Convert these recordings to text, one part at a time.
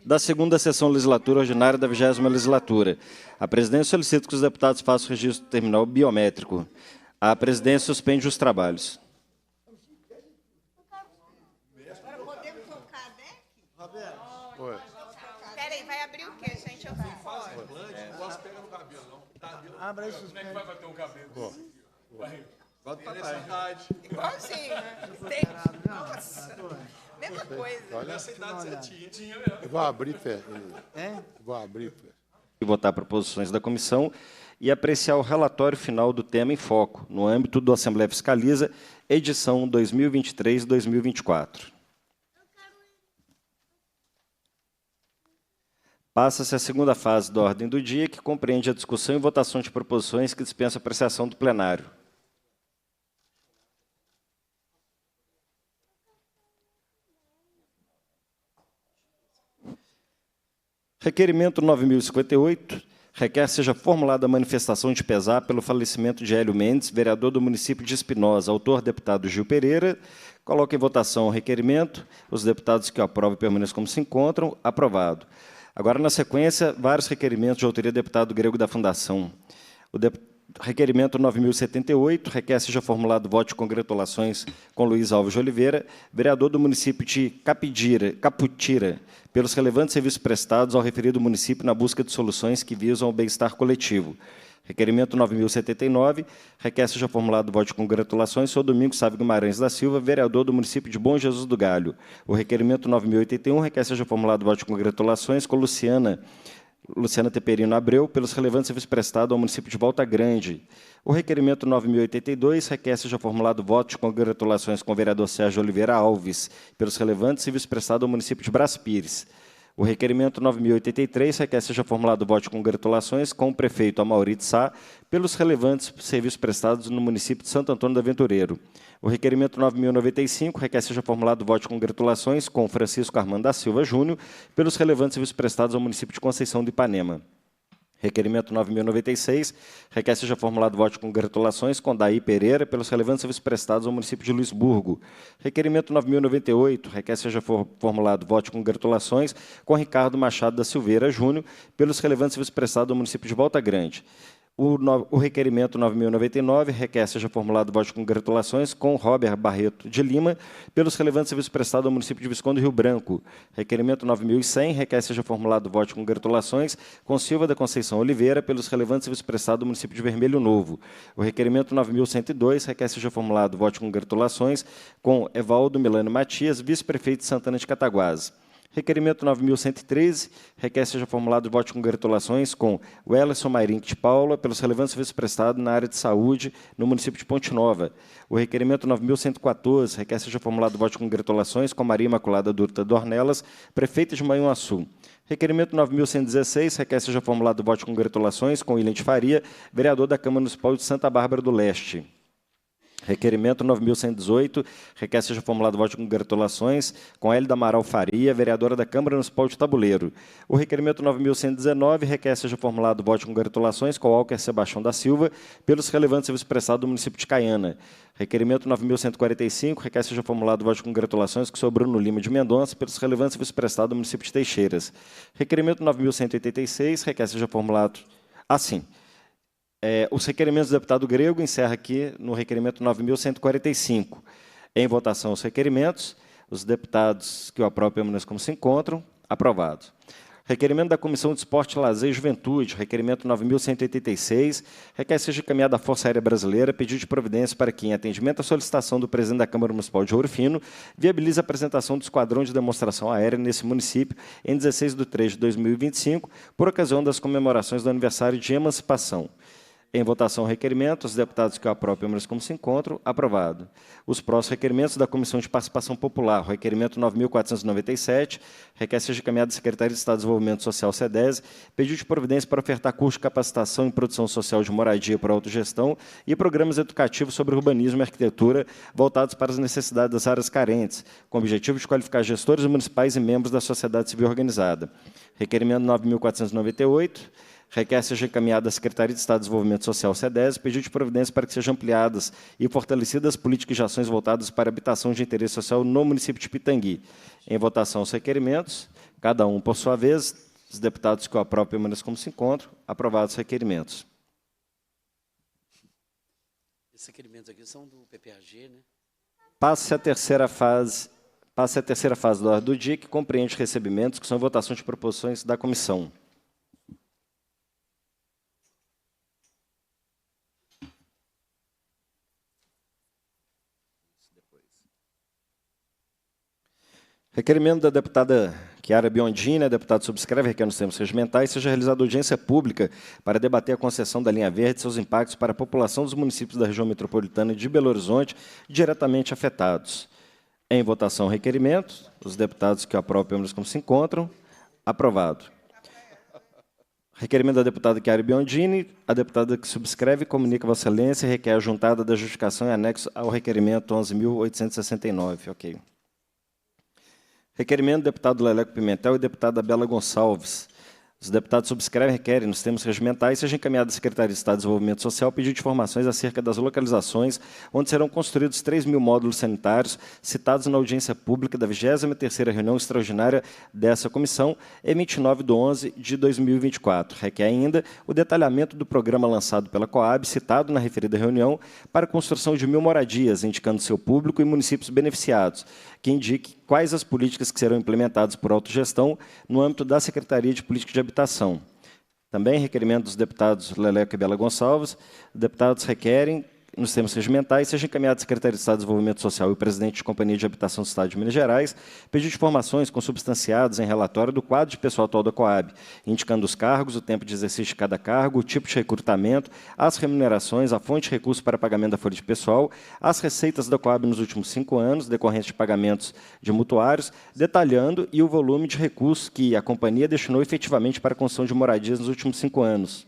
da segunda sessão legislatura ordinária da 20ª legislatura. A presidência solicita que os deputados façam o registro do terminal biométrico. A presidência suspende os trabalhos. Podemos tocar, né? Peraí, vai abrir o quê, gente? Eu falo. Não gosto de pegar no cabelo, não. Abra isso. Como é que vai bater o cabelo? Igualzinho, né? Nossa, mesma coisa. Olha essa idade certinha. Tinha mesmo. Eu vou abrir, Fé. Vou abrir, Fé. E votar proposições da comissão e apreciar o relatório final do tema em foco, no âmbito do Assembleia Fiscaliza, edição 2023-2024. Passa-se a segunda fase da ordem do dia, que compreende a discussão e votação de proposições que dispensam apreciação do plenário. Requerimento 9058, requer seja formulada a manifestação de pesar pelo falecimento de Hélio Mendes, vereador do município de Espinosa, autor deputado Gil Pereira. Coloco em votação o requerimento. Os deputados que o aprovam permaneçam como se encontram. Aprovado. Agora, na sequência, vários requerimentos de autoria do deputado Grego da Fundação. Requerimento 9078, requer seja formulado voto de congratulações com Luiz Alves de Oliveira, vereador do município de Caputira, pelos relevantes serviços prestados ao referido município na busca de soluções que visam ao bem-estar coletivo. Requerimento 9079, requer seja formulado voto de congratulações ao Domingos Sávio Guimarães da Silva, vereador do município de Bom Jesus do Galho. O requerimento 9081, requer seja formulado voto de congratulações com Luciana Teperino Abreu, pelos relevantes serviços prestados ao município de Volta Grande. O requerimento 9082 requer seja formulado voto de congratulações com o vereador Sérgio Oliveira Alves, pelos relevantes serviços prestados ao município de Brás Pires. O requerimento 9083 requer seja formulado voto de congratulações com o prefeito Amaury de Sá, pelos relevantes serviços prestados no município de Santo Antônio do Aventureiro. O requerimento 9095 requer seja formulado voto de congratulações com Francisco Armando da Silva Júnior, pelos relevantes serviços prestados ao município de Conceição do Ipanema. Requerimento 9096, requer seja formulado voto de congratulações com Daí Pereira, pelos relevantes serviços prestados ao município de Luisburgo. Requerimento 9098, requer seja formulado voto de congratulações com Ricardo Machado da Silveira Júnior, pelos relevantes serviços prestados ao município de Volta Grande. O requerimento 9099 requer seja formulado voto de congratulações com Robert Barreto de Lima, pelos relevantes serviços prestados ao município de Visconde Rio Branco. Requerimento 9100 requer seja formulado voto de congratulações com Silva da Conceição Oliveira, pelos relevantes serviços prestados ao município de Vermelho Novo. O requerimento 9102 requer seja formulado voto de congratulações com Evaldo Milano Matias, vice-prefeito de Santana de Cataguases. Requerimento 9113, requer seja formulado voto de congratulações com o Ellerson Mairink de Paula, pelos relevantes serviços prestados na área de saúde no município de Ponte Nova. O requerimento 9114, requer seja formulado voto de congratulações com Maria Imaculada Durta Dornelas, prefeita de Manhuaçu. Requerimento 9116, requer seja formulado voto de congratulações com William de Faria, vereador da Câmara Municipal de Santa Bárbara do Leste. Requerimento 9118, requer seja formulado voto de congratulações com Hélida Amaral Faria, vereadora da Câmara Municipal de Tabuleiro. O requerimento 9119, requer seja formulado voto de congratulações com Walker Sebastião da Silva, pelos relevantes serviços prestados do município de Caiana. Requerimento 9145, requer seja formulado voto de congratulações com o senhor Bruno Lima de Mendonça, pelos relevantes serviços prestados do município de Teixeiras. Requerimento 9186, requer seja formulado assim. Os requerimentos do deputado Grego encerra aqui no requerimento 9145. Em votação os requerimentos, os deputados que o aprovam permanecem como se encontram. Aprovados. Requerimento da Comissão de Esporte, Lazer e Juventude, requerimento 9186, requer seja encaminhada à Força Aérea Brasileira pedido de providência para que, em atendimento à solicitação do presidente da Câmara Municipal de Ouro Fino, viabilize a apresentação do esquadrão de demonstração aérea nesse município em 16/3/2025, por ocasião das comemorações do aniversário de emancipação. Em votação o requerimento, os deputados que o aprovam permanecem como se encontram. Aprovado. Os próximos requerimentos da Comissão de Participação Popular. O requerimento 9497, requer seja encaminhado à Secretaria de Estado de Desenvolvimento Social, SEDES, pedido de providência para ofertar curso de capacitação em produção social de moradia por autogestão e programas educativos sobre urbanismo e arquitetura voltados para as necessidades das áreas carentes, com o objetivo de qualificar gestores municipais e membros da sociedade civil organizada. Requerimento 9498, requer seja encaminhada à Secretaria de Estado de Desenvolvimento Social, SEDES, pedido de providência para que sejam ampliadas e fortalecidas políticas de ações voltadas para a habitação de interesse social no município de Pitangui. Em votação os requerimentos, Cada um por sua vez. Os deputados que o aprovam permaneçam como se encontram. Aprovados os requerimentos. Esses requerimentos aqui são do PPAG, né? Passe a terceira fase da ordem do dia, que compreende recebimentos, que são votações de proposições da comissão. Requerimento da deputada Chiara Biondini, a deputada subscreve, requer nos termos regimentais, seja realizada audiência pública para debater a concessão da linha verde e seus impactos para a população dos municípios da região metropolitana de Belo Horizonte diretamente afetados. Em votação, requerimento. Os deputados que o aprovam permaneçam como se encontram. Aprovado. Requerimento da deputada Chiara Biondini. A deputada que subscreve comunica a Vossa Excelência e requer a juntada da justificação em anexo ao requerimento 11.869. Ok. Requerimento do deputado Leleco Pimentel e deputada Bela Gonçalves. Os deputados subscrevem e requerem, nos termos regimentais, seja encaminhado à Secretaria de Estado de Desenvolvimento Social pedido de informações acerca das localizações onde serão construídos 3.000 módulos sanitários citados na audiência pública da 23ª reunião extraordinária dessa comissão, em 29/11/2024. Requer ainda o detalhamento do programa lançado pela Coab, citado na referida reunião, para a construção de 1.000 moradias, indicando seu público e municípios beneficiados, que indique quais as políticas que serão implementadas por autogestão no âmbito da Secretaria de Política de Habitação. Também requerimento dos deputados Leleco e Bela Gonçalves. Os deputados requerem, nos termos regimentais, seja encaminhado à Secretaria de Estado de Desenvolvimento Social e o presidente de Companhia de Habitação do Estado de Minas Gerais, pedido de informações consubstanciadas em relatório do quadro de pessoal atual da Coab, indicando os cargos, o tempo de exercício de cada cargo, o tipo de recrutamento, as remunerações, a fonte de recursos para pagamento da folha de pessoal, as receitas da Coab nos últimos 5 anos, decorrentes de pagamentos de mutuários, detalhando e o volume de recursos que a companhia destinou efetivamente para a construção de moradias nos últimos 5 anos.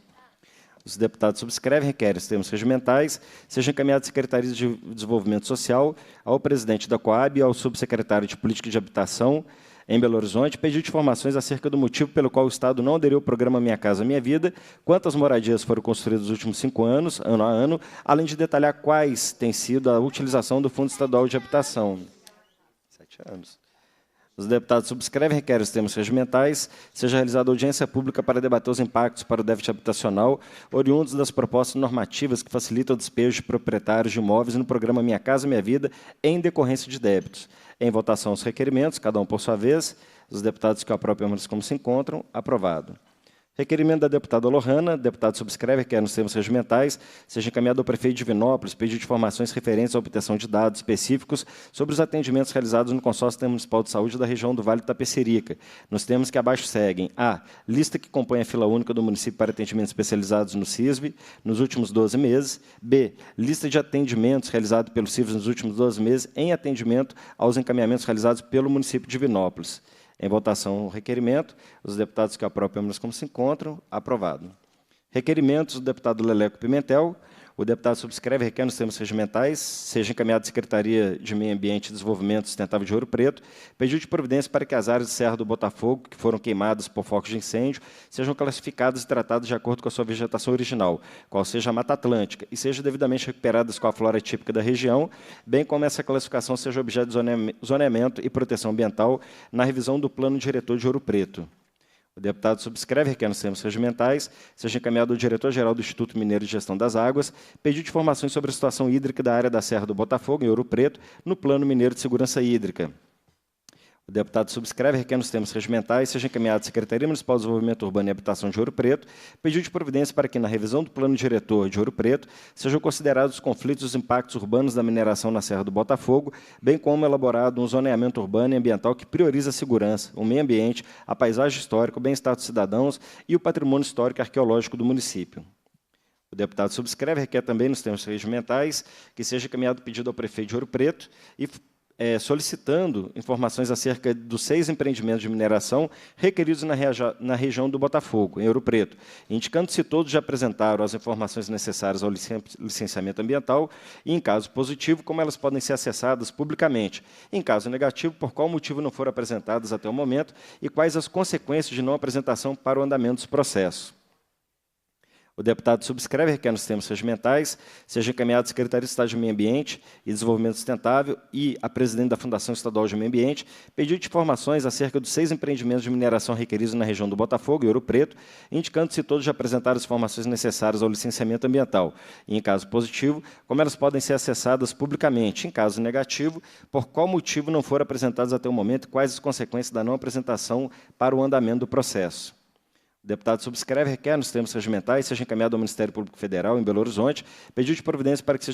Os deputados subscrevem e requerem, os termos regimentais, sejam encaminhados à Secretaria de Desenvolvimento Social, ao presidente da Coab e ao subsecretário de Política de Habitação em Belo Horizonte, pedido de informações acerca do motivo pelo qual o Estado não aderiu ao programa Minha Casa Minha Vida, quantas moradias foram construídas nos últimos 5 anos, ano a ano, além de detalhar quais tem sido a utilização do Fundo Estadual de Habitação. 7 anos. Os deputados subscrevem e requerem os termos regimentais, seja realizada audiência pública para debater os impactos para o déficit habitacional oriundos das propostas normativas que facilitam o despejo de proprietários de imóveis no programa Minha Casa Minha Vida em decorrência de débitos. Em votação, os requerimentos, cada um por sua vez. Os deputados que o aprovam permanecem como se encontram. Aprovado. Requerimento da deputada Lohana, deputado subscreve, requer nos termos regimentais, seja encaminhado ao prefeito de Divinópolis, pedido de informações referentes à obtenção de dados específicos sobre os atendimentos realizados no Consórcio Municipal de Saúde da região do Vale do Tapecerica, nos termos que abaixo seguem: a. Lista que compõe a fila única do município para atendimentos especializados no CISV nos últimos 12 meses. B. Lista de atendimentos realizados pelo CISV nos últimos 12 meses em atendimento aos encaminhamentos realizados pelo município de Divinópolis. Em votação, o requerimento. Os deputados que aprovam permanecem como se encontram. Aprovado. Requerimentos do deputado Leleco Pimentel. O deputado subscreve e requer nos termos regimentais, seja encaminhado à Secretaria de Meio Ambiente e Desenvolvimento Sustentável de Ouro Preto, pedido de providência para que as áreas de Serra do Botafogo, que foram queimadas por focos de incêndio, sejam classificadas e tratadas de acordo com a sua vegetação original, qual seja a Mata Atlântica, e sejam devidamente recuperadas com a flora típica da região, bem como essa classificação seja objeto de zoneamento e proteção ambiental na revisão do Plano Diretor de Ouro Preto. O deputado subscreve, requer nos termos regimentais, seja encaminhado ao diretor-geral do Instituto Mineiro de Gestão das Águas, pedido de informações sobre a situação hídrica da área da Serra do Botafogo, em Ouro Preto, no Plano Mineiro de Segurança Hídrica. O deputado subscreve, requer nos termos regimentais, seja encaminhado à Secretaria Municipal de Desenvolvimento Urbano e Habitação de Ouro Preto, pedido de providência para que, na revisão do Plano Diretor de Ouro Preto, sejam considerados os conflitos e os impactos urbanos da mineração na Serra do Botafogo, bem como elaborado um zoneamento urbano e ambiental que prioriza a segurança, o meio ambiente, a paisagem histórica, o bem-estar dos cidadãos e o patrimônio histórico e arqueológico do município. O deputado subscreve, requer também, nos termos regimentais, que seja encaminhado pedido ao prefeito de Ouro Preto e solicitando informações acerca dos 6 empreendimentos de mineração requeridos na região do Botafogo, em Ouro Preto, indicando se todos já apresentaram as informações necessárias ao licenciamento ambiental e, em caso positivo, como elas podem ser acessadas publicamente. Em caso negativo, por qual motivo não foram apresentadas até o momento e quais as consequências de não apresentação para o andamento dos processos. O deputado subscreve, requer nos termos regimentais, seja encaminhado à Secretaria de Estado de Meio Ambiente e Desenvolvimento Sustentável e à presidente da Fundação Estadual de Meio Ambiente pedido de informações acerca dos 6 empreendimentos de mineração requeridos na região do Botafogo e Ouro Preto, indicando se todos já apresentaram as informações necessárias ao licenciamento ambiental e, em caso positivo, como elas podem ser acessadas publicamente. Em caso negativo, por qual motivo não foram apresentadas até o momento e quais as consequências da não apresentação para o andamento do processo. O deputado subscreve, requer, nos termos regimentais, seja encaminhado ao Ministério Público Federal, em Belo Horizonte, pedido de providência para que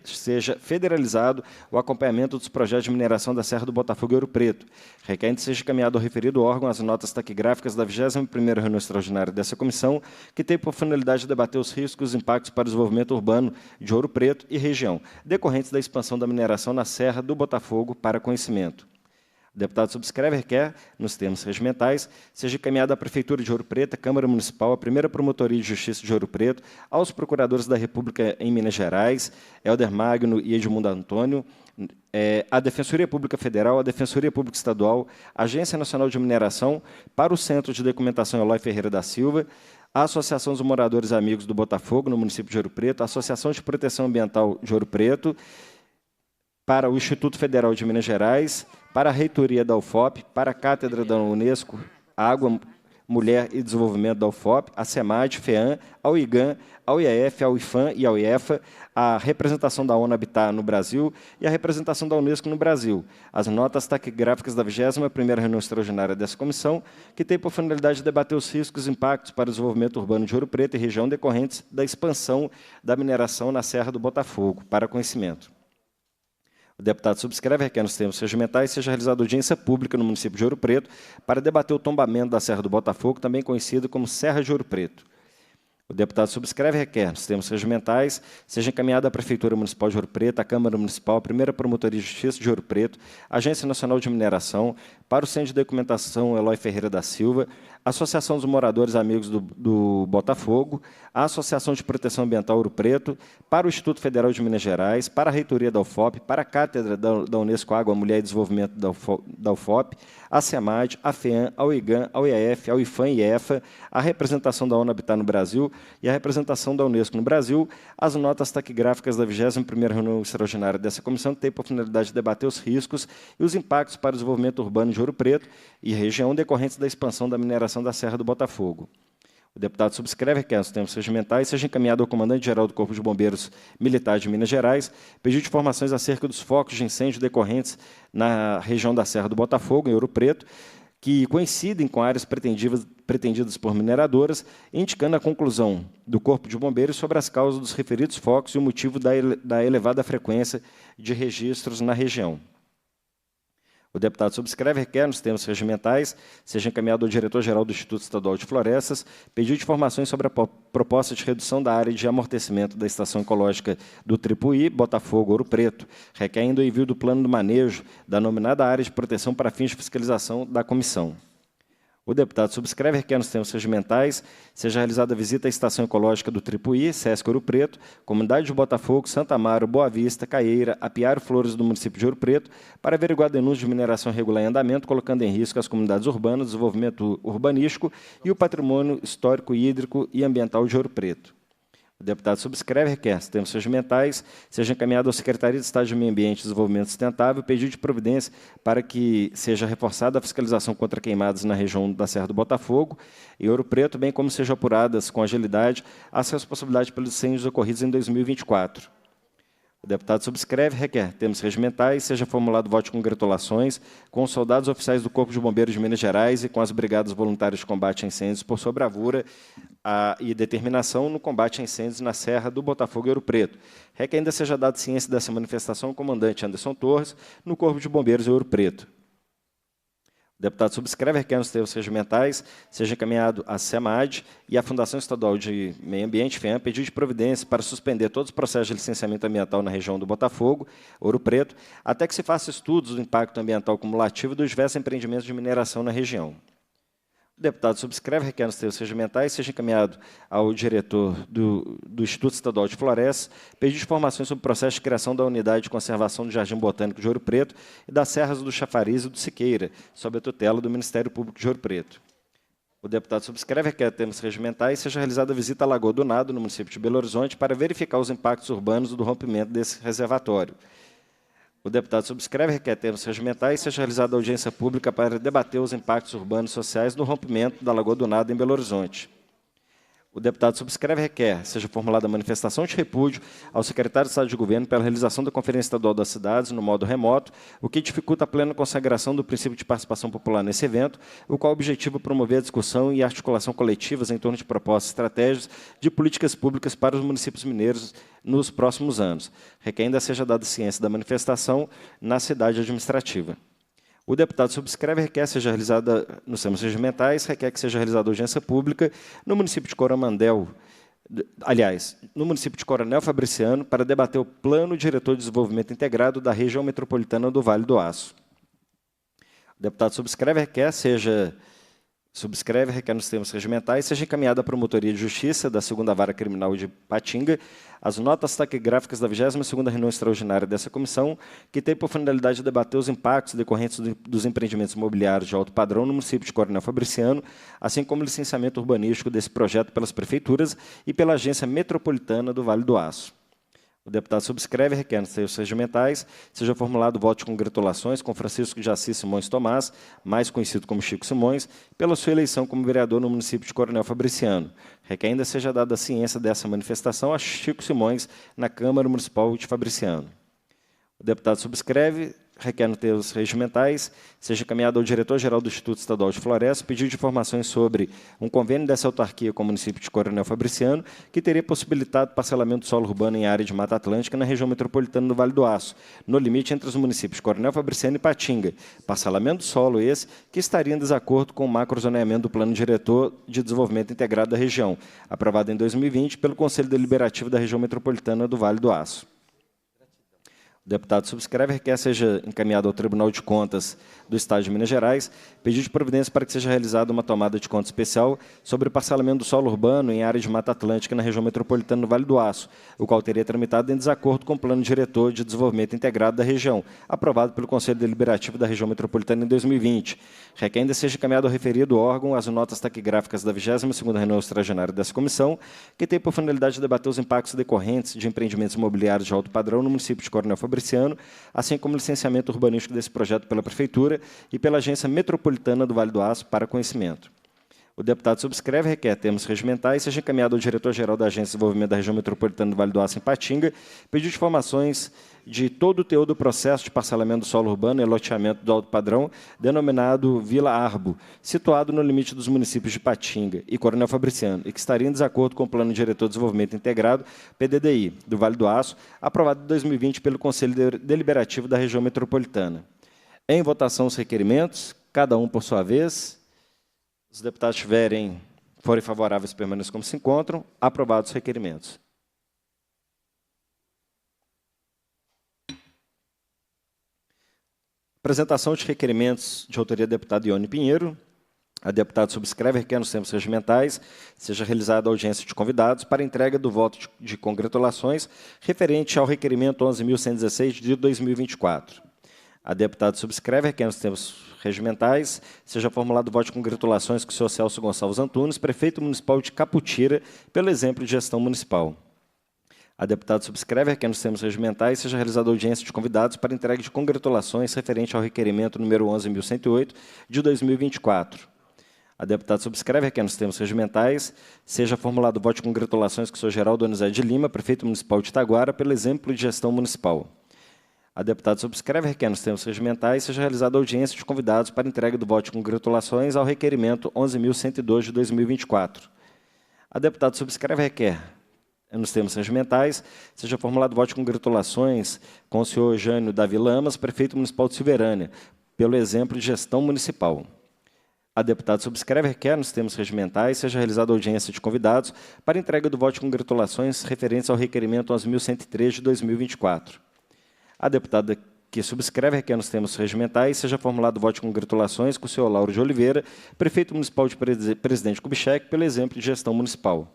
seja federalizado o acompanhamento dos projetos de mineração da Serra do Botafogo e Ouro Preto. Requer ainda seja encaminhado ao referido órgão as notas taquigráficas da 21ª reunião extraordinária dessa comissão, que tem por finalidade de debater os riscos e impactos para o desenvolvimento urbano de Ouro Preto e região, decorrentes da expansão da mineração na Serra do Botafogo para conhecimento. O deputado subscreve, requer, nos termos regimentais, seja encaminhado à Prefeitura de Ouro Preto, à Câmara Municipal, à Primeira Promotoria de Justiça de Ouro Preto, aos procuradores da República em Minas Gerais, Helder Magno e Edmundo Antônio, à Defensoria Pública Federal, à Defensoria Pública Estadual, à Agência Nacional de Mineração, para o Centro de Documentação Eloy Ferreira da Silva, à Associação dos Moradores Amigos do Botafogo, no município de Ouro Preto, à Associação de Proteção Ambiental de Ouro Preto, para o Instituto Federal de Minas Gerais, para a Reitoria da UFOP, para a Cátedra da Unesco, Água, Mulher e Desenvolvimento da UFOP, a SEMAD, FEAM, ao IGAM, ao IEF, ao IFAM e ao IEFA, a representação da ONU Habitat no Brasil e a representação da Unesco no Brasil. As notas taquigráficas da 21ª reunião extraordinária dessa comissão, que tem por finalidade de debater os riscos e impactos para o desenvolvimento urbano de Ouro Preto e região decorrentes da expansão da mineração na Serra do Botafogo, para conhecimento. O deputado subscreve, requer nos termos regimentais, seja realizada audiência pública no município de Ouro Preto para debater o tombamento da Serra do Botafogo, também conhecida como Serra de Ouro Preto. O deputado subscreve, requer, nos termos regimentais, seja encaminhada à Prefeitura Municipal de Ouro Preto, à Câmara Municipal, à Primeira Promotoria de Justiça de Ouro Preto, à Agência Nacional de Mineração, para o Centro de Documentação Eloy Ferreira da Silva, a Associação dos Moradores Amigos do Botafogo, a Associação de Proteção Ambiental Ouro Preto, para o Instituto Federal de Minas Gerais, para a Reitoria da UFOP, para a Cátedra da Unesco Água, Mulher e Desenvolvimento da UFOP, a SEMAD, a FEAM, ao IGAM, ao IEF, ao IFAM e IEFA, a representação da ONU Habitat no Brasil e a representação da Unesco no Brasil, as notas taquigráficas da 21ª reunião extraordinária dessa comissão, que tem por finalidade de debater os riscos e os impactos para o desenvolvimento urbano de Ouro Preto e região decorrentes da expansão da mineração da Serra do Botafogo. O deputado subscreve, requer nos termos regimentais, seja encaminhado ao comandante-geral do Corpo de Bombeiros Militar de Minas Gerais, pedido de informações acerca dos focos de incêndio decorrentes na região da Serra do Botafogo, em Ouro Preto, que coincidem com áreas pretendidas por mineradoras, indicando a conclusão do Corpo de Bombeiros sobre as causas dos referidos focos e o motivo da elevada frequência de registros na região. O deputado subscreve, requer, nos termos regimentais, seja encaminhado ao diretor-geral do Instituto Estadual de Florestas, pedido de informações sobre a proposta de redução da área de amortecimento da Estação Ecológica do Tripuí, Botafogo, Ouro Preto, requer ainda o envio do plano de manejo da nominada área de proteção para fins de fiscalização da comissão. O deputado subscreve, requer nos termos regimentais, seja realizada a visita à Estação Ecológica do Tripuí, Sesc Ouro Preto, Comunidade de Botafogo, Santa Amaro, Boa Vista, Caieira, Apiário Flores do município de Ouro Preto, para averiguar denúncias de mineração irregular em andamento, colocando em risco as comunidades urbanas, o desenvolvimento urbanístico e o patrimônio histórico, hídrico e ambiental de Ouro Preto. O deputado subscreve, requer, nos termos regimentais, seja encaminhado ao Secretaria de Estado de Meio Ambiente e Desenvolvimento Sustentável pedido de providência para que seja reforçada a fiscalização contra queimadas na região da Serra do Botafogo e Ouro Preto, bem como sejam apuradas com agilidade as responsabilidades pelos incêndios ocorridos em 2024. O deputado subscreve, requer, termos regimentais, seja formulado voto de congratulações com os soldados oficiais do Corpo de Bombeiros de Minas Gerais e com as Brigadas Voluntárias de Combate a Incêndios por sua bravura e determinação no combate a incêndios na Serra do Botafogo e Ouro Preto. Requer ainda seja dado ciência dessa manifestação ao comandante Anderson Torres, no Corpo de Bombeiros de Ouro Preto. O deputado subscreve, requer nos termos regimentais, seja encaminhado à SEMAD e à Fundação Estadual de Meio Ambiente, FEAM, pedido de providência para suspender todos os processos de licenciamento ambiental na região do Botafogo, Ouro Preto, até que se faça estudos do impacto ambiental cumulativo dos diversos empreendimentos de mineração na região. O deputado subscreve, requer nos termos regimentais, seja encaminhado ao diretor do Instituto Estadual de Florestas, pedido de informações sobre o processo de criação da Unidade de Conservação do Jardim Botânico de Ouro Preto e das Serras do Chafariz e do Siqueira, sob a tutela do Ministério Público de Ouro Preto. O deputado subscreve, requer termos regimentais, seja realizada a visita à Lagoa do Nado, no município de Belo Horizonte, para verificar os impactos urbanos do rompimento desse reservatório. O deputado subscreve, requer termos regimentais, seja realizada audiência pública para debater os impactos urbanos e sociais do rompimento da Lagoa do Nado em Belo Horizonte. O deputado subscreve, requer, seja formulada manifestação de repúdio ao secretário de Estado de Governo pela realização da Conferência Estadual das Cidades no modo remoto, o que dificulta a plena consagração do princípio de participação popular nesse evento, o qual objetiva promover a discussão e a articulação coletivas em torno de propostas e estratégias de políticas públicas para os municípios mineiros nos próximos anos. Requer ainda seja dada ciência da manifestação na cidade administrativa. O deputado subscreve, requer seja realizada nos termos regimentais, requer que seja realizada audiência pública no município de Coromandel, no município de Coronel Fabriciano, para debater o Plano Diretor de Desenvolvimento Integrado da região metropolitana do Vale do Aço. O deputado subscreve, requer nos termos regimentais, seja encaminhada à Promotoria de Justiça da 2ª Vara Criminal de Patinga as notas taquigráficas da 22ª reunião extraordinária dessa comissão, que tem por finalidade debater os impactos decorrentes dos empreendimentos imobiliários de alto padrão no município de Coronel Fabriciano, assim como o licenciamento urbanístico desse projeto pelas prefeituras e pela Agência Metropolitana do Vale do Aço. O deputado subscreve, requer nos termos regimentais, seja formulado voto de congratulações com Francisco de Assis Simões Tomás, mais conhecido como Chico Simões, pela sua eleição como vereador no município de Coronel Fabriciano. Requer ainda seja dada ciência dessa manifestação a Chico Simões na Câmara Municipal de Fabriciano. O deputado subscreve, requer nos termos regimentais, seja encaminhado ao diretor-geral do Instituto Estadual de Floresta pedido de informações sobre um convênio dessa autarquia com o município de Coronel Fabriciano, que teria possibilitado parcelamento do solo urbano em área de Mata Atlântica na região metropolitana do Vale do Aço, no limite entre os municípios de Coronel Fabriciano e Patinga. Parcelamento do solo esse que estaria em desacordo com o macrozoneamento do Plano Diretor de Desenvolvimento Integrado da região, aprovado em 2020 pelo Conselho Deliberativo da região metropolitana do Vale do Aço. O deputado subscreve, requer seja encaminhado ao Tribunal de Contas do Estado de Minas Gerais pedido de providência para que seja realizada uma tomada de conta especial sobre o parcelamento do solo urbano em área de Mata Atlântica na região metropolitana do Vale do Aço, o qual teria tramitado em desacordo com o Plano Diretor de Desenvolvimento Integrado da região, aprovado pelo Conselho Deliberativo da região metropolitana em 2020. Requer ainda seja encaminhado ao referido órgão as notas taquigráficas da 22ª reunião extraordinária dessa comissão, que tem por finalidade debater os impactos decorrentes de empreendimentos imobiliários de alto padrão no município de Coronel Fabriciano, assim como o licenciamento urbanístico desse projeto pela Prefeitura e pela Agência Metropolitana do Vale do Aço para conhecimento. O deputado subscreve, requer termos regimentais, seja encaminhado ao diretor-geral da Agência de Desenvolvimento da região metropolitana do Vale do Aço em Patinga, pedido de informações de todo o teor do processo de parcelamento do solo urbano e loteamento do alto padrão, denominado Vila Arbo, situado no limite dos municípios de Patinga e Coronel Fabriciano, e que estaria em desacordo com o Plano Diretor de Desenvolvimento Integrado, PDDI, do Vale do Aço, aprovado em 2020 pelo Conselho Deliberativo da região metropolitana. Em votação os requerimentos, cada um por sua vez. Os deputados forem favoráveis, permaneçam como se encontram. Aprovados os requerimentos. Apresentação de requerimentos de autoria do deputado Ione Pinheiro. A deputada subscreve, requer nos termos regimentais, seja realizada a audiência de convidados para entrega do voto de congratulações referente ao requerimento 11.116 de 2024. A deputada subscreve, requer nos termos regimentais, seja formulado voto de congratulações com o senhor Celso Gonçalves Antunes, prefeito municipal de Caputira, pelo exemplo de gestão municipal. A deputada subscreve, requer nos termos regimentais, seja realizada audiência de convidados para entrega de congratulações referente ao requerimento número 11.108 de 2024. A deputada subscreve, requer nos termos regimentais, seja formulado voto de congratulações com o senhor Geraldo Donizete de Lima, prefeito municipal de Itaguara, pelo exemplo de gestão municipal. A deputada subscreve, requer nos termos regimentais, seja realizada audiência de convidados para entrega do voto de congratulações ao requerimento 11.102 de 2024. A deputada subscreve, requer nos termos regimentais, seja formulado voto de congratulações com o senhor Jânio Davi Lamas, prefeito municipal de Silverânia, pelo exemplo de gestão municipal. A deputada subscreve, requer nos termos regimentais, seja realizada audiência de convidados para entrega do voto de congratulações referentes ao requerimento 11.103 de 2024. A deputada que subscreve, requer nos termos regimentais, seja formulado voto de congratulações com o senhor Lauro de Oliveira, prefeito municipal de Presidente Kubitschek, pelo exemplo de gestão municipal.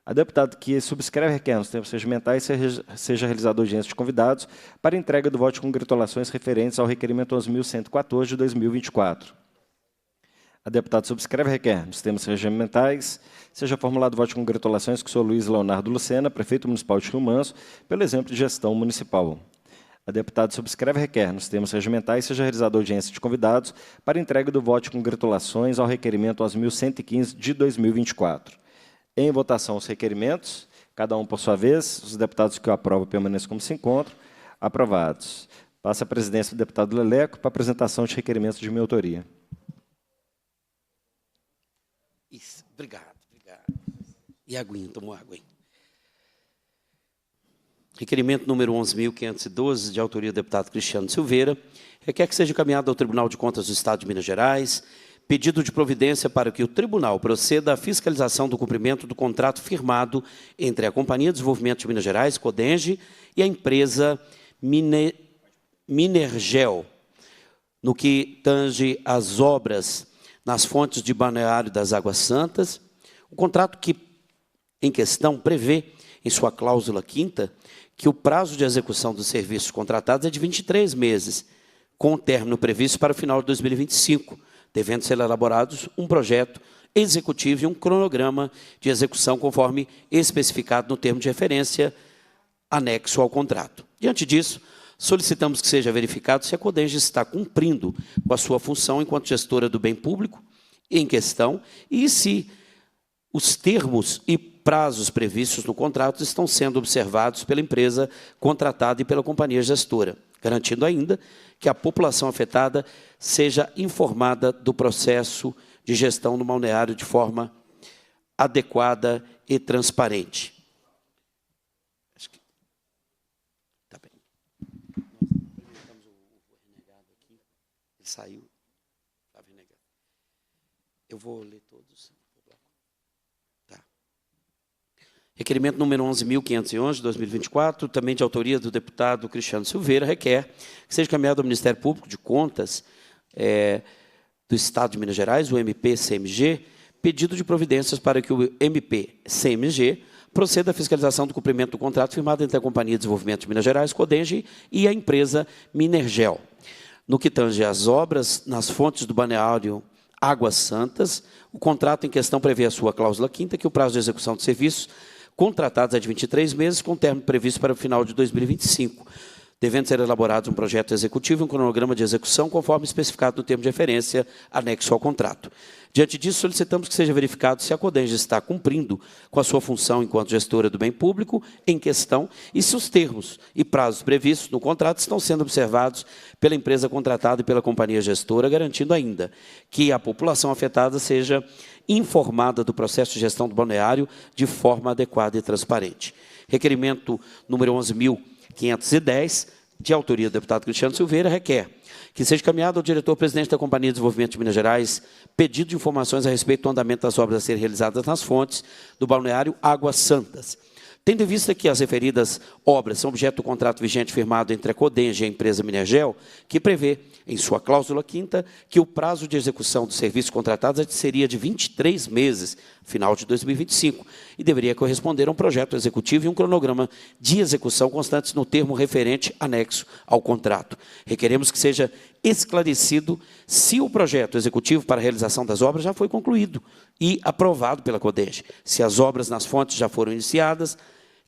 A deputada que subscreve, requer nos termos regimentais, seja realizada audiência de convidados para entrega do voto de congratulações referentes ao requerimento 11.114 de 2024. A deputada subscreve e requer, nos termos regimentais, seja formulado voto de congratulações com o senhor Luiz Leonardo Lucena, prefeito municipal de Rio Manso, pelo exemplo de gestão municipal. A deputada subscreve e requer, nos termos regimentais, seja realizada audiência de convidados para entrega do voto de congratulações ao requerimento 1115 de 2024. Em votação os requerimentos, cada um por sua vez, os deputados que o aprovam permaneçam como se encontram. Aprovados. Passa a presidência do deputado Leleco para apresentação de requerimentos de minha autoria. Isso, obrigado. E aguinha, tomou água aí. Requerimento número 11.512, de autoria do deputado Cristiano Silveira, requer que seja encaminhado ao Tribunal de Contas do Estado de Minas Gerais pedido de providência para que o tribunal proceda à fiscalização do cumprimento do contrato firmado entre a Companhia de Desenvolvimento de Minas Gerais, Codenge, e a empresa Minergel, no que tange às obras nas fontes de Balneário das Águas Santas. O contrato em questão prevê, em sua cláusula 5ª, que o prazo de execução dos serviços contratados é de 23 meses, com o término previsto para o final de 2025, devendo ser elaborados um projeto executivo e um cronograma de execução conforme especificado no termo de referência anexo ao contrato. Diante disso, solicitamos que seja verificado se a Codenge está cumprindo com a sua função enquanto gestora do bem público em questão e se os termos e prazos previstos no contrato estão sendo observados pela empresa contratada e pela companhia gestora, garantindo ainda que a população afetada seja informada do processo de gestão do balneário de forma adequada e transparente. Acho que tá bem. Nós apresentamos o renegado aqui. Ele saiu. Estava renegado. Eu vou ler todos. Tá. Requerimento número 11.511, de 2024, também de autoria do deputado Cristiano Silveira, requer que seja encaminhado ao Ministério Público de Contas do Estado de Minas Gerais, o MP-CMG, pedido de providências para que o MP-CMG proceda à fiscalização do cumprimento do contrato firmado entre a Companhia de Desenvolvimento de Minas Gerais, Codenge, e a empresa Minergel. No que tange às obras nas fontes do balneário Águas Santas, o contrato em questão prevê a sua cláusula 5ª, que o prazo de execução de serviços contratados é de 23 meses, com término previsto para o final de 2025, devendo ser elaborados um projeto executivo e um cronograma de execução, conforme especificado no termo de referência anexo ao contrato. Diante disso, solicitamos que seja verificado se a Codenge está cumprindo com a sua função enquanto gestora do bem público em questão e se os termos e prazos previstos no contrato estão sendo observados pela empresa contratada e pela companhia gestora, garantindo ainda que a população afetada seja informada do processo de gestão do balneário de forma adequada e transparente. Requerimento número 11.510, de autoria do deputado Cristiano Silveira, requer que seja encaminhado ao diretor-presidente da Companhia de Desenvolvimento de Minas Gerais pedido de informações a respeito do andamento das obras a serem realizadas nas fontes do balneário Águas Santas. Tendo em vista que as referidas obras são objeto do contrato vigente firmado entre a Codenge e a empresa Minergel, que prevê, em sua cláusula 5ª, que o prazo de execução dos serviços contratados seria de 23 meses, final de 2025, e deveria corresponder a um projeto executivo e um cronograma de execução constantes no termo referente anexo ao contrato. Requeremos que seja esclarecido se o projeto executivo para a realização das obras já foi concluído e aprovado pela Codenge. Se as obras nas fontes já foram iniciadas,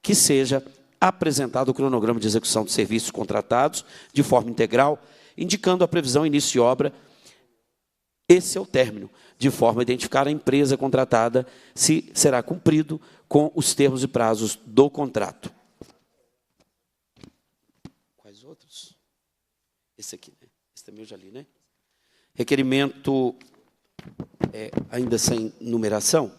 que seja apresentado o cronograma de execução de serviços contratados de forma integral, indicando a previsão início de obra e seu término, de forma a identificar a empresa contratada se será cumprido com os termos e prazos do contrato. Quais outros? Esse aqui, né? Esse também eu já li, né? Requerimento, ainda sem numeração,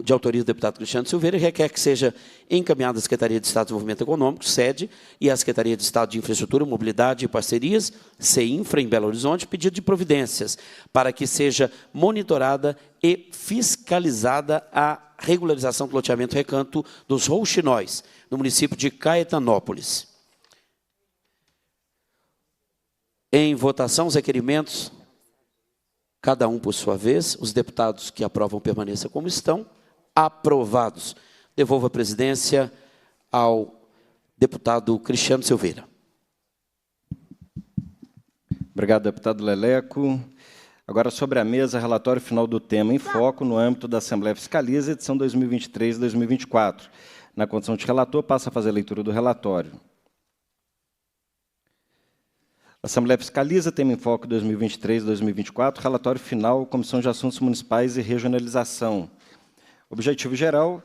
de autoria do deputado Cristiano Silveira, requer que seja encaminhada à Secretaria de Estado de Desenvolvimento Econômico, sede, e à Secretaria de Estado de Infraestrutura, Mobilidade e Parcerias, CEINFRA, em Belo Horizonte, pedido de providências para que seja monitorada e fiscalizada a regularização do loteamento Recanto dos Rouxinóis, no município de Caetanópolis. Em votação, os requerimentos, cada um por sua vez. Os deputados que aprovam permaneçam como estão. Aprovados. Devolvo a presidência ao deputado Cristiano Silveira. Obrigado, deputado Leleco. Agora, sobre a mesa, relatório final do tema em foco no âmbito da Assembleia Fiscaliza, edição 2023-2024. Na condição de relator, passa a fazer a leitura do relatório. Assembleia Fiscaliza, tema em foco 2023-2024, relatório final, Comissão de Assuntos Municipais e Regionalização. Objetivo geral,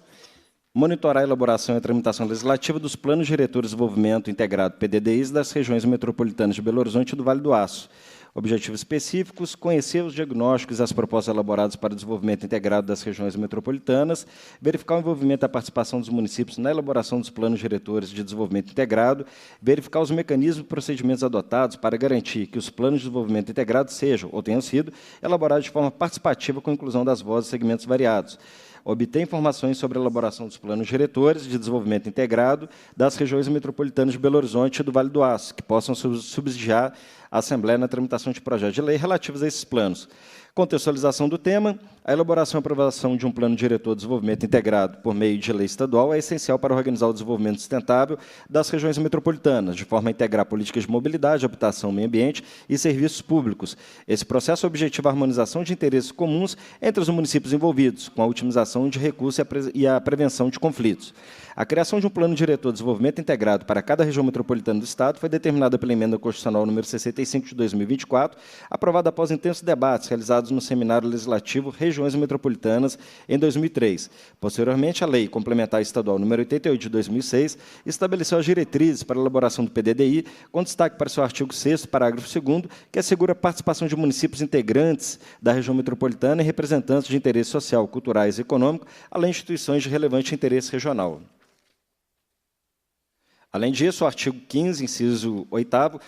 monitorar a elaboração e a tramitação legislativa dos planos diretores de desenvolvimento integrado PDDIs das regiões metropolitanas de Belo Horizonte e do Vale do Aço. Objetivos específicos, conhecer os diagnósticos e as propostas elaboradas para o desenvolvimento integrado das regiões metropolitanas, verificar o envolvimento e a participação dos municípios na elaboração dos planos diretores de desenvolvimento integrado, verificar os mecanismos e procedimentos adotados para garantir que os planos de desenvolvimento integrado sejam, ou tenham sido, elaborados de forma participativa com a inclusão das vozes e segmentos variados. Obter informações sobre a elaboração dos planos diretores de desenvolvimento integrado das regiões metropolitanas de Belo Horizonte e do Vale do Aço, que possam subsidiar a Assembleia na tramitação de projetos de lei relativos a esses planos. Contextualização do tema, a elaboração e aprovação de um plano diretor de desenvolvimento integrado por meio de lei estadual é essencial para organizar o desenvolvimento sustentável das regiões metropolitanas, de forma a integrar políticas de mobilidade, habitação, meio ambiente e serviços públicos. Esse processo objetiva a harmonização de interesses comuns entre os municípios envolvidos, com a otimização de recursos e a prevenção de conflitos. A criação de um plano diretor de desenvolvimento integrado para cada região metropolitana do Estado foi determinada pela Emenda Constitucional número 65 de 2024, aprovada após intensos debates realizados no Seminário Legislativo Regiões Metropolitanas em 2003. Posteriormente, a Lei Complementar Estadual número 88 de 2006 estabeleceu as diretrizes para a elaboração do PDDI, com destaque para seu artigo 6º, parágrafo 2º, que assegura a participação de municípios integrantes da região metropolitana e representantes de interesse social, culturais e econômico, além de instituições de relevante interesse regional. Além disso, o artigo 15, inciso 8º,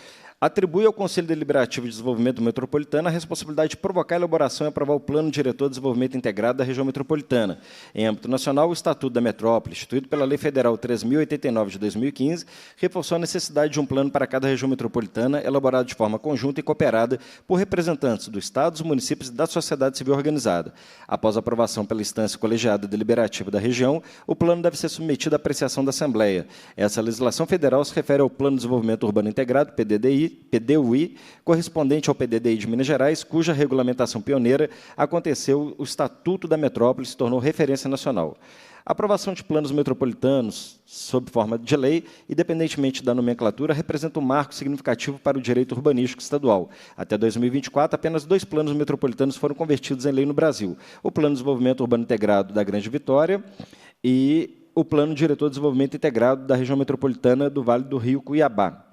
atribui ao Conselho Deliberativo de Desenvolvimento Metropolitano a responsabilidade de provocar a elaboração e aprovar o Plano Diretor de Desenvolvimento Integrado da Região Metropolitana. Em âmbito nacional, o Estatuto da Metrópole, instituído pela Lei Federal 3.089 de 2015, reforçou a necessidade de um plano para cada região metropolitana, elaborado de forma conjunta e cooperada por representantes do Estado, dos municípios e da sociedade civil organizada. Após a aprovação pela instância colegiada deliberativa da região, o plano deve ser submetido à apreciação da Assembleia. Essa legislação federal se refere ao Plano de Desenvolvimento Urbano Integrado, PDUI, correspondente ao PDDI de Minas Gerais, cuja regulamentação pioneira aconteceu, o Estatuto da Metrópole se tornou referência nacional. A aprovação de planos metropolitanos, sob forma de lei, independentemente da nomenclatura, representa um marco significativo para o direito urbanístico estadual. Até 2024, apenas 2 planos metropolitanos foram convertidos em lei no Brasil: o Plano de Desenvolvimento Urbano Integrado da Grande Vitória e o Plano Diretor de Desenvolvimento Integrado da Região Metropolitana do Vale do Rio Cuiabá.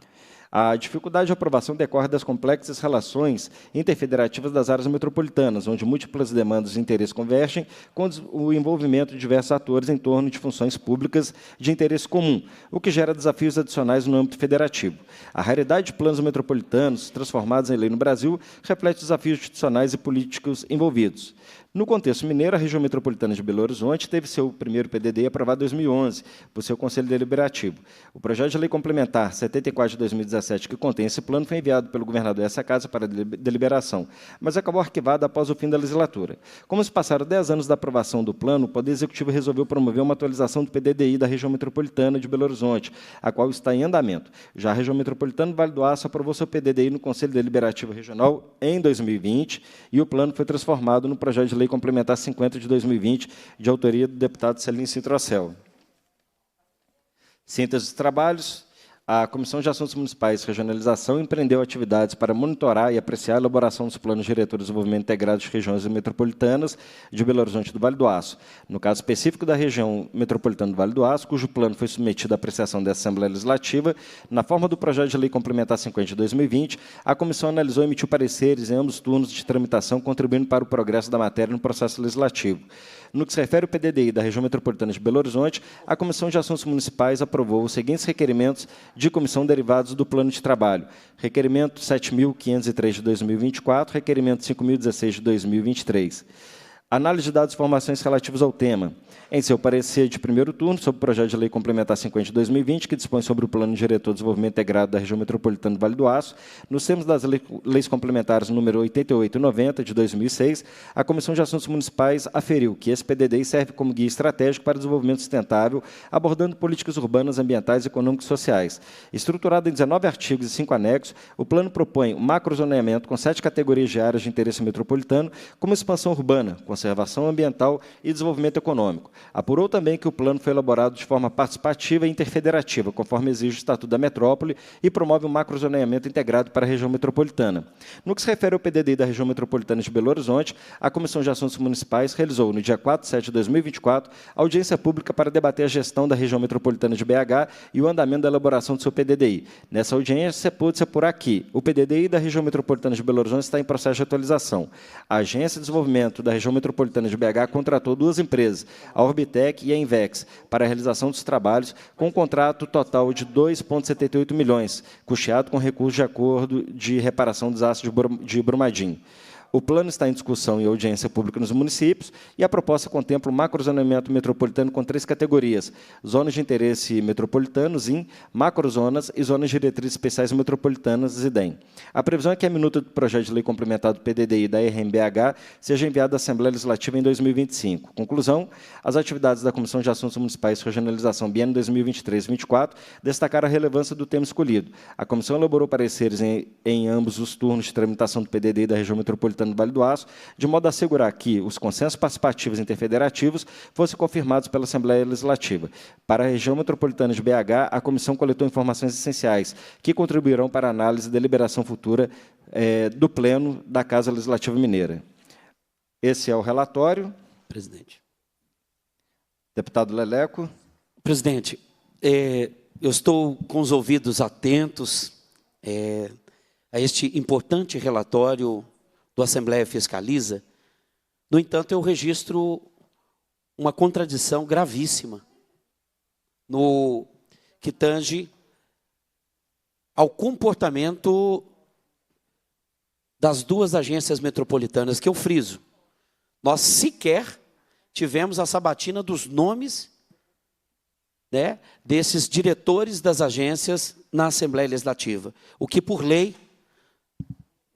A dificuldade de aprovação decorre das complexas relações interfederativas das áreas metropolitanas, onde múltiplas demandas e interesses convergem com o envolvimento de diversos atores em torno de funções públicas de interesse comum, o que gera desafios adicionais no âmbito federativo. A raridade de planos metropolitanos transformados em lei no Brasil reflete desafios institucionais e políticos envolvidos. No contexto mineiro, a região metropolitana de Belo Horizonte teve seu primeiro PDD aprovado em 2011 por seu Conselho Deliberativo. O projeto de lei complementar 74 de 2017, que contém esse plano, foi enviado pelo governador a essa casa para deliberação, mas acabou arquivado após o fim da legislatura. Como se passaram 10 anos da aprovação do plano, o Poder Executivo resolveu promover uma atualização do PDDI da região metropolitana de Belo Horizonte, a qual está em andamento. Já a região metropolitana do Vale do Aço aprovou seu PDDI no Conselho Deliberativo Regional em 2020 e o plano foi transformado no projeto de lei complementar 50 de 2020, de autoria do deputado Celino Citrocel. Síntese dos trabalhos. A Comissão de Assuntos Municipais e Regionalização empreendeu atividades para monitorar e apreciar a elaboração dos planos diretores de desenvolvimento integrado de regiões metropolitanas de Belo Horizonte e do Vale do Aço. No caso específico da região metropolitana do Vale do Aço, cujo plano foi submetido à apreciação da Assembleia Legislativa, na forma do projeto de lei complementar 50 de 2020, a comissão analisou e emitiu pareceres em ambos turnos de tramitação, contribuindo para o progresso da matéria no processo legislativo. No que se refere ao PDDI da região metropolitana de Belo Horizonte, a Comissão de Assuntos Municipais aprovou os seguintes requerimentos de comissão derivados do plano de trabalho: requerimento 7.503 de 2024, requerimento 5.016 de 2023. Análise de dados e informações relativos ao tema. Em seu parecer de primeiro turno, sobre o projeto de lei complementar 50 de 2020, que dispõe sobre o Plano Diretor de Desenvolvimento Integrado da Região Metropolitana do Vale do Aço, nos termos das leis complementares número 88 e 90, de 2006, a Comissão de Assuntos Municipais aferiu que esse PDDI serve como guia estratégico para o desenvolvimento sustentável, abordando políticas urbanas, ambientais, econômicas e sociais. Estruturado em 19 artigos e 5 anexos, o plano propõe um macrozoneamento com 7 categorias de áreas de interesse metropolitano, como expansão urbana, conservação ambiental e desenvolvimento econômico. Apurou também que o plano foi elaborado de forma participativa e interfederativa, conforme exige o Estatuto da Metrópole, e promove um macrozoneamento integrado para a região metropolitana. No que se refere ao PDDI da região metropolitana de Belo Horizonte, a Comissão de Assuntos Municipais realizou, no dia 4 de setembro de 2024, audiência pública para debater a gestão da região metropolitana de BH e o andamento da elaboração do seu PDDI. Nessa audiência, pôde-se apurar que o PDDI da região metropolitana de Belo Horizonte está em processo de atualização. A Agência de Desenvolvimento da região metropolitana de BH contratou 2 empresas, a Orbitec e a Invex, para a realização dos trabalhos, com um contrato total de 2,78 milhões, custeado com recursos de acordo de reparação do desastre de Brumadinho. O plano está em discussão e audiência pública nos municípios e a proposta contempla um macrozoneamento metropolitano com 3 categorias: zonas de interesse metropolitano, ZIM, macrozonas e zonas de diretrizes especiais metropolitanas, ZIDEM. A previsão é que a minuta do projeto de lei complementar do PDDI e da RMBH seja enviada à Assembleia Legislativa em 2025. Conclusão, as atividades da Comissão de Assuntos Municipais e Regionalização Biênio 2023-24 destacaram a relevância do tema escolhido. A comissão elaborou pareceres em ambos os turnos de tramitação do PDDI da região metropolitana do Vale do Aço, de modo a assegurar que os consensos participativos e interfederativos fossem confirmados pela Assembleia Legislativa. Para a região metropolitana de BH, a comissão coletou informações essenciais que contribuirão para a análise e deliberação futura do Pleno da Casa Legislativa Mineira. Esse é o relatório. Presidente. Deputado Leleco. Presidente, eu estou com os ouvidos atentos a este importante relatório do Assembleia Fiscaliza. No entanto, eu registro uma contradição gravíssima no que tange ao comportamento das 2 agências metropolitanas, que eu friso. Nós sequer tivemos a sabatina dos nomes, né, desses diretores das agências na Assembleia Legislativa, o que, por lei,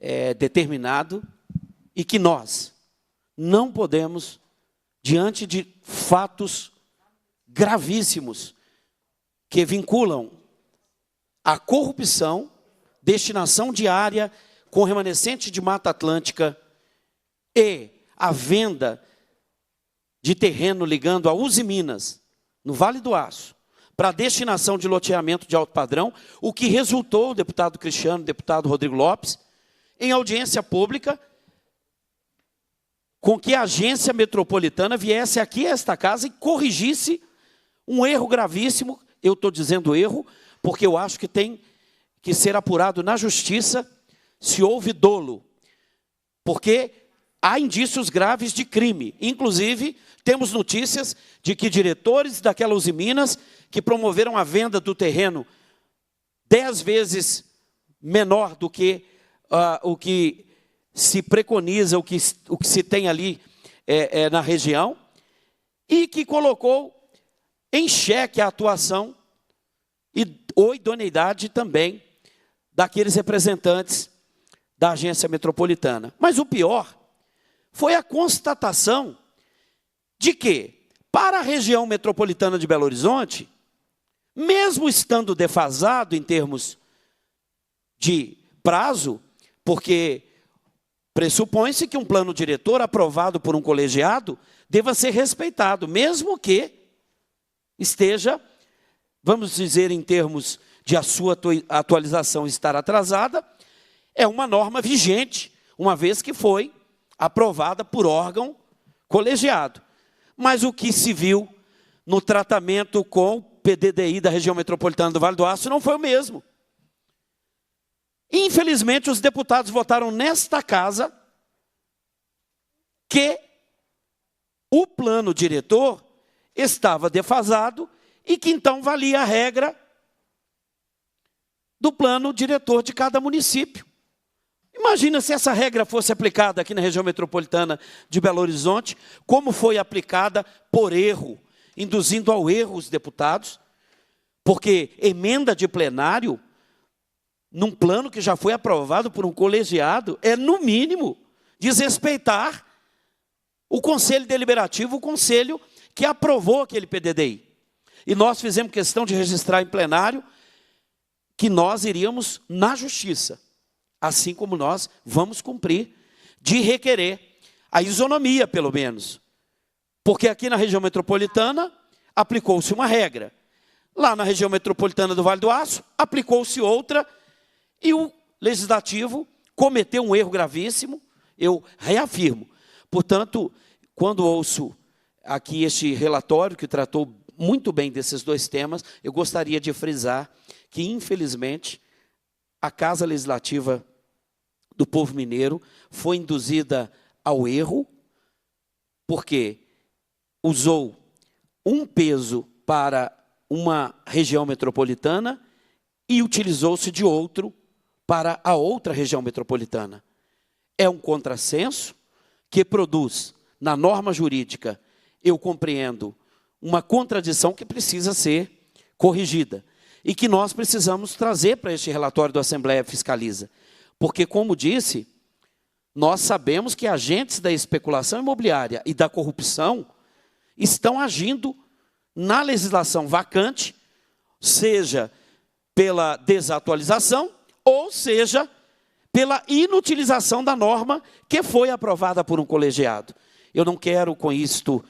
é determinado e que nós não podemos, diante de fatos gravíssimos que vinculam a corrupção, destinação de área com remanescente de Mata Atlântica e a venda de terreno ligando a Uzi Minas, no Vale do Aço, para destinação de loteamento de alto padrão, o que resultou, o deputado Cristiano, o deputado Rodrigo Lopes, em audiência pública, com que a agência metropolitana viesse aqui a esta casa e corrigisse um erro gravíssimo. Eu estou dizendo erro, porque eu acho que tem que ser apurado na justiça se houve dolo, porque há indícios graves de crime. Inclusive, temos notícias de que diretores daquela Uzi Minas, que promoveram a venda do terreno 10 vezes menor do que o que se preconiza, o que se tem ali na região, e que colocou em xeque a atuação ou idoneidade também daqueles representantes da agência metropolitana. Mas o pior foi a constatação de que, para a região metropolitana de Belo Horizonte, mesmo estando defasado em termos de prazo, porque pressupõe-se que um plano diretor aprovado por um colegiado deva ser respeitado, mesmo que esteja, vamos dizer, em termos de a sua atualização estar atrasada, é uma norma vigente, uma vez que foi aprovada por órgão colegiado. Mas o que se viu no tratamento com o PDDI da região metropolitana do Vale do Aço não foi o mesmo. Infelizmente, os deputados votaram nesta casa que o plano diretor estava defasado e que então valia a regra do plano diretor de cada município. Imagina se essa regra fosse aplicada aqui na região metropolitana de Belo Horizonte, como foi aplicada por erro, induzindo ao erro os deputados, porque emenda de plenário, num plano que já foi aprovado por um colegiado, é, no mínimo, desrespeitar o Conselho Deliberativo, o Conselho que aprovou aquele PDDI. E nós fizemos questão de registrar em plenário que nós iríamos na justiça, assim como nós vamos cumprir, de requerer a isonomia, pelo menos. Porque aqui na região metropolitana aplicou-se uma regra. Lá na região metropolitana do Vale do Aço, aplicou-se outra, e o Legislativo cometeu um erro gravíssimo, eu reafirmo. Portanto, quando ouço aqui este relatório, que tratou muito bem desses dois temas, eu gostaria de frisar que, infelizmente, a Casa Legislativa do povo mineiro foi induzida ao erro, porque usou um peso para uma região metropolitana e utilizou-se de outro para a outra região metropolitana. É um contrassenso que produz, na norma jurídica, eu compreendo, uma contradição que precisa ser corrigida e que nós precisamos trazer para este relatório da Assembleia Fiscaliza. Porque, como disse, nós sabemos que agentes da especulação imobiliária e da corrupção estão agindo na legislação vacante, seja pela desatualização, ou seja, pela inutilização da norma que foi aprovada por um colegiado. Eu não quero, com isto,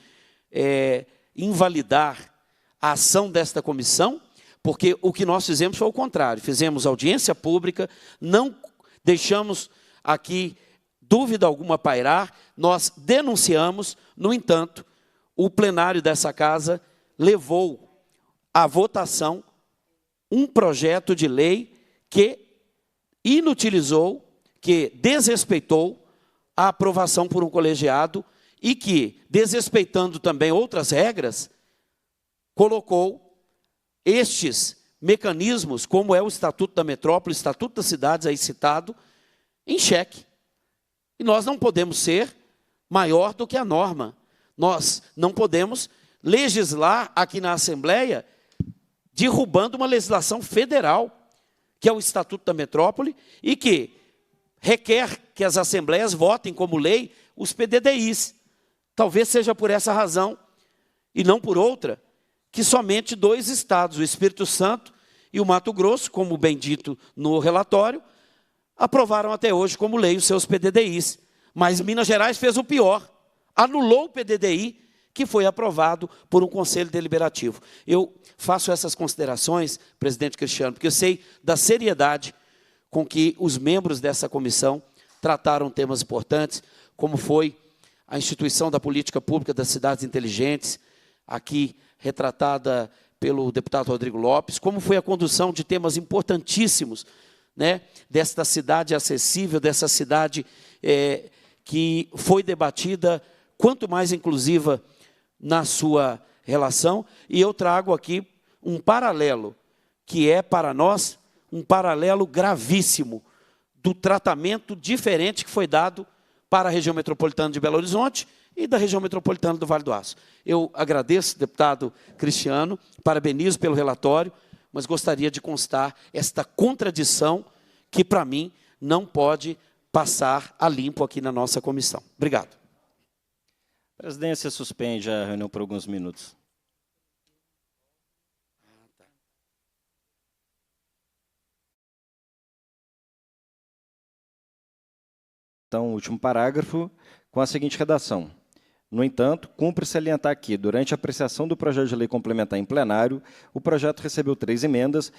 invalidar a ação desta comissão, porque o que nós fizemos foi o contrário. Fizemos audiência pública, não deixamos aqui dúvida alguma pairar, nós denunciamos, no entanto, o plenário dessa casa levou à votação um projeto de lei que inutilizou, que desrespeitou a aprovação por um colegiado e que, desrespeitando também outras regras, colocou estes mecanismos, como é o Estatuto da Metrópole, o Estatuto das Cidades, aí citado, em xeque. E nós não podemos ser maior do que a norma. Nós não podemos legislar aqui na Assembleia derrubando uma legislação federal, que é o Estatuto da Metrópole, e que requer que as assembleias votem como lei os PDDIs. Talvez seja por essa razão, e não por outra, que somente 2 estados, o Espírito Santo e o Mato Grosso, como bem dito no relatório, aprovaram até hoje como lei os seus PDDIs. Mas Minas Gerais fez o pior, anulou o PDDI, que foi aprovado por um Conselho Deliberativo. Eu faço essas considerações, presidente Cristiano, porque eu sei da seriedade com que os membros dessa comissão trataram temas importantes, como foi a instituição da política pública das cidades inteligentes, aqui retratada pelo deputado Rodrigo Lopes, como foi a condução de temas importantíssimos, né, desta cidade acessível, dessa cidade que foi debatida, quanto mais inclusiva na sua relação. E eu trago aqui um paralelo, que é para nós um paralelo gravíssimo do tratamento diferente que foi dado para a região metropolitana de Belo Horizonte e da região metropolitana do Vale do Aço. Eu agradeço, deputado Cristiano, parabenizo pelo relatório, mas gostaria de constar esta contradição que, para mim, não pode passar a limpo aqui na nossa comissão. Obrigado. A presidência suspende a reunião por alguns minutos. Então, último parágrafo, com a seguinte redação. No entanto, cumpre salientar que, durante a apreciação do projeto de lei complementar em plenário, o projeto recebeu 3 emendas,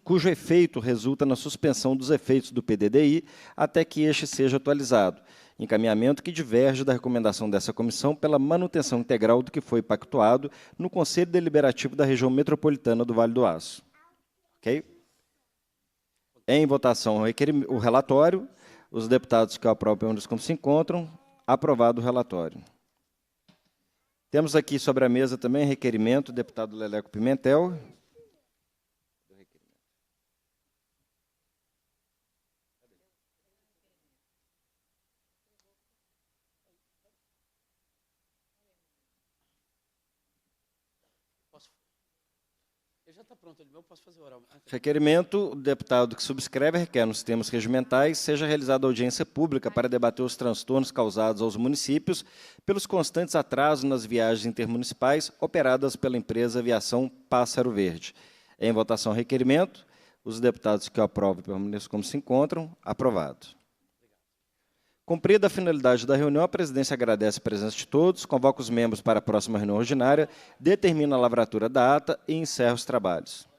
cujo efeito resulta na suspensão dos efeitos do PDDI até que este seja atualizado. Encaminhamento que diverge da recomendação dessa comissão pela manutenção integral do que foi pactuado no Conselho Deliberativo da região metropolitana do Vale do Aço. Ok? Em votação o relatório, os deputados que aprovam onde como se encontram, aprovado o relatório. Temos aqui sobre a mesa também requerimento do deputado Leleco Pimentel. Já está pronto, eu posso fazer oral. Requerimento, o deputado que subscreve requer, nos termos regimentais, seja realizada audiência pública para debater os transtornos causados aos municípios pelos constantes atrasos nas viagens intermunicipais operadas pela empresa Aviação Pássaro Verde. Em votação, requerimento. Os deputados que o aprovam permaneçam como se encontram. Aprovado. Cumprida a finalidade da reunião, a presidência agradece a presença de todos, convoca os membros para a próxima reunião ordinária, determina a lavratura da ata e encerra os trabalhos.